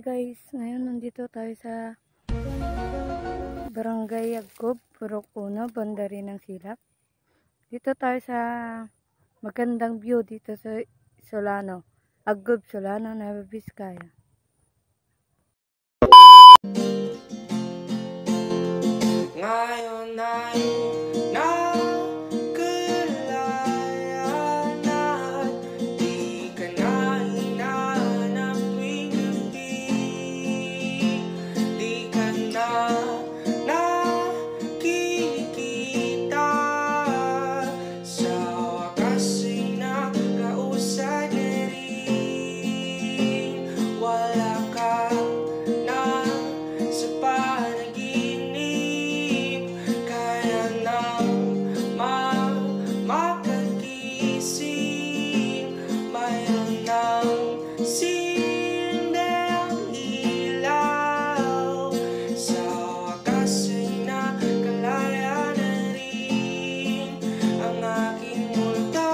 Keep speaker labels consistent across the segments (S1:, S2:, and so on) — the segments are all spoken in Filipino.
S1: Guys, ngayon nandito tayo sa Barangay Agob, Purok 1, banda rin ng Silap. Dito tayo sa magandang view dito sa Solano, Agob, Solano, Nueva Vizcaya.
S2: Ngayon ay nakalaya na, di ka na hinahanap tuwing gabi, di ka na nakikita, sa wakas ay nakausad na rin, wala ka na sa makagising, mayroon ng sindang ilaw, sa wakas ay nakalaya na rin ang aking multo.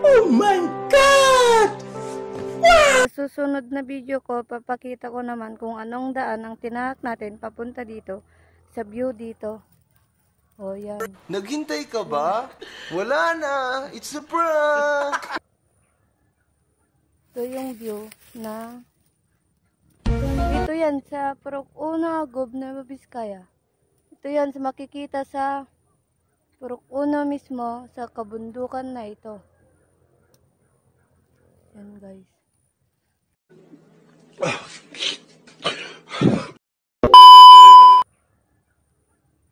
S3: Oh my God!
S1: Sa susunod na video ko, papakita ko naman kung anong daan ang tinahak natin papunta dito sa view dito. O yan.
S3: Naghintay ka ba? Wala na! It's a prank!
S1: Ito yung view na dito yan sa Purok 1, Agob, Nueva Vizcaya. Ito yan sa makikita sa Purok 1 mismo, sa kabundukan na ito. Yan guys.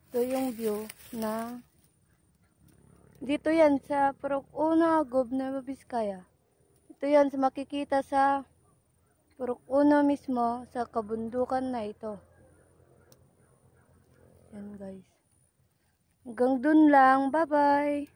S1: Ito yung view na dito yan sa Purok 1, Agob, Nueva Vizcaya. Ito yan sa makikita sa Purok 1 mismo, sa kabundukan na ito. Yan guys. Hanggang dun lang. Bye bye.